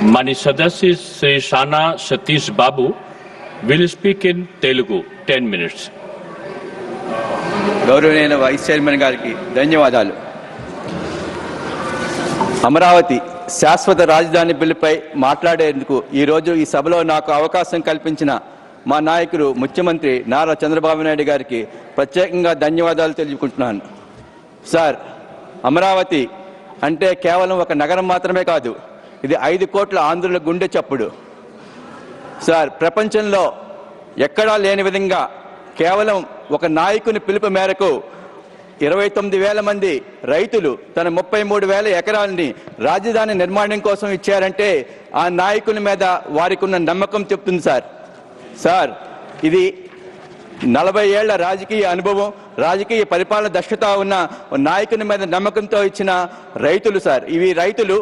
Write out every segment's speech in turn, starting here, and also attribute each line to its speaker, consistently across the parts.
Speaker 1: माननीय सदस्य श्री शाना सतीश बाबू will speak in Telugu 10 minutes.
Speaker 2: గౌరవనీయ వైస్ చైర్మన్ గారికి ధన్యవాదాలు. అమరావతి శాశ్వత రాజధాని బిల్లుపై మాట్లాడేందుకు ఈరోజు ఈ సభలో నాకు అవకాశం కల్పించిన మా నాయకుడు ముఖ్యమంత్రి నారా చంద్రబాబు నాయుడు గారికి ప్రత్యేకంగా ధన్యవాదాలు తెలుపుకుంటున్నాను. సార్, అమరావతి అంటే కేవలం ఒక నగరం మాత్రమే కాదు, ఇది 5 కోట్ల ఆంధ్రుల గుండె చప్పుడు. సార్, ప్రపంచంలో ఎక్కడా లేని విధంగా కేవలం ఒక నాయకుని పిలుపు మేరకు 29,000 మంది రైతులు తన 33,000 ఎకరాలని రాజధాని నిర్మాణం కోసం ఇచ్చారంటే ఆ నాయకుని మీద వారికి ఉన్న నమ్మకం చెప్తుంది సార్. సార్, ఇది 40 ఏళ్ల రాజకీయ అనుభవం, రాజకీయ పరిపాలన దక్షత ఉన్న నాయకుని మీద నమ్మకంతో ఇచ్చిన రైతులు సార్. ఇవి రైతులు.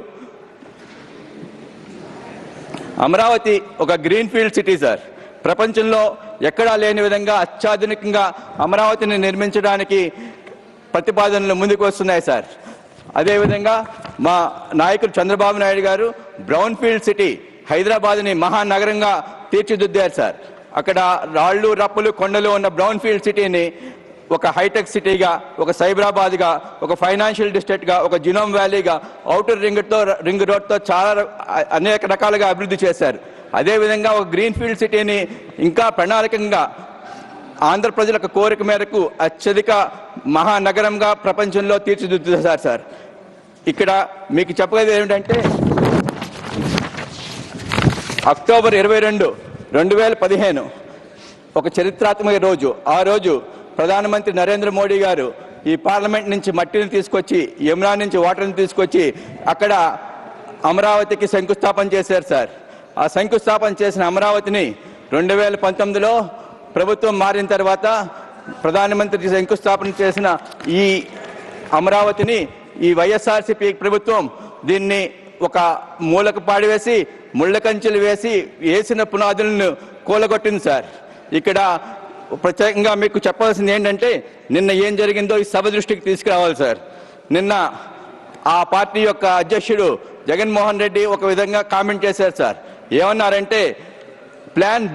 Speaker 2: అమరావతి ఒక గ్రీన్ ఫీల్డ్ సిటీ సార్. ప్రపంచంలో ఎక్కడా లేని విధంగా అత్యాధునికంగా అమరావతిని నిర్మించడానికి ప్రతిపాదనలు ముందుకు వస్తున్నాయి సార్. అదేవిధంగా మా నాయకుడు చంద్రబాబు నాయుడు గారు బ్రౌన్ ఫీల్డ్ సిటీ హైదరాబాద్ని మహానగరంగా తీర్చిదిద్దారు సార్. అక్కడ రాళ్ళు రప్పులు కొండలు ఉన్న బ్రౌన్ ఫీల్డ్ సిటీని ఒక హైటెక్ సిటీగా, ఒక సైబరాబాద్గా, ఒక ఫైనాన్షియల్ డిస్ట్రిక్ట్గా, ఒక జినోమ్ వ్యాలీగా, ఔటర్ రింగ్ రోడ్తో చాలా అనేక రకాలుగా అభివృద్ధి చేశారు. అదేవిధంగా ఒక గ్రీన్ ఫీల్డ్ సిటీని ఇంకా ప్రణాళికంగా ఆంధ్ర ప్రజలకు కోరిక మేరకు అత్యధిక మహానగరంగా ప్రపంచంలో తీర్చిదిద్దుతారు సార్. ఇక్కడ మీకు చెప్పగలిగేది ఏమిటంటే అక్టోబర్ 22, 2015 ఒక చరిత్రాత్మక రోజు. ఆ రోజు ప్రధానమంత్రి నరేంద్ర మోడీ గారు ఈ పార్లమెంట్ నుంచి మట్టిని తీసుకొచ్చి, యమునా నుంచి వాటర్ని తీసుకొచ్చి అక్కడ అమరావతికి శంకుస్థాపన చేశారు సార్. ఆ శంకుస్థాపన చేసిన అమరావతిని 2019లో ప్రభుత్వం మారిన తర్వాత ప్రధానమంత్రి శంకుస్థాపన చేసిన ఈ అమరావతిని ఈ వైఎస్ఆర్సీపీ ప్రభుత్వం దీన్ని ఒక మూలకు పాడివేసి ముళ్ళ కంచెలు వేసిన పునాదులను కూలగొట్టింది సార్. ఇక్కడ ప్రత్యేకంగా మీకు చెప్పాల్సింది ఏంటంటే నిన్న ఏం జరిగిందో ఈ సభ దృష్టికి తీసుకురావాలి సార్. నిన్న ఆ పార్టీ యొక్క అధ్యక్షుడు జగన్మోహన్ రెడ్డి ఒక విధంగా కామెంట్ చేశారు సార్. ఏమన్నారంటే ప్లాన్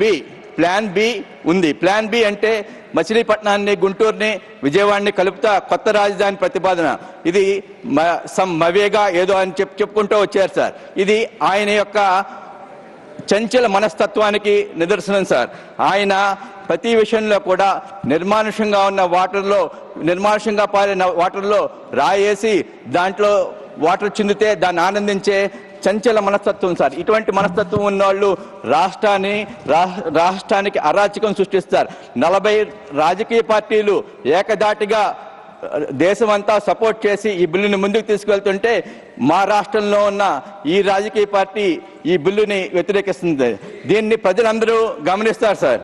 Speaker 2: బి ఉంది. ప్లాన్ బి అంటే మచిలీపట్నాన్ని, గుంటూరుని, విజయవాడని కలుపుతా కొత్త రాజధాని ప్రతిపాదన. ఇది మవేగా ఏదో అని చెప్పుకుంటూ వచ్చారు సార్. ఇది ఆయన యొక్క చంచల మనస్తత్వానికి నిదర్శనం సార్. ఆయన ప్రతి విషయంలో కూడా నిర్మానుష్యంగా పారిన వాటర్లో రాయేసి దాంట్లో వాటర్ చిందితే దాన్ని ఆనందించే చంచల మనస్తత్వం సార్. ఇటువంటి మనస్తత్వం ఉన్న వాళ్ళు రాష్ట్రానికి అరాచకం సృష్టిస్తారు. 40 రాజకీయ పార్టీలు ఏకధాటిగా దేశమంతా సపోర్ట్ చేసి ఈ బిల్లుని ముందుకు తీసుకెళ్తుంటే మా రాష్ట్రంలో ఉన్న ఈ రాజకీయ పార్టీ ఈ బిల్లుని వ్యతిరేకిస్తుంది. దీన్ని ప్రజలందరూ గమనిస్తారు సార్.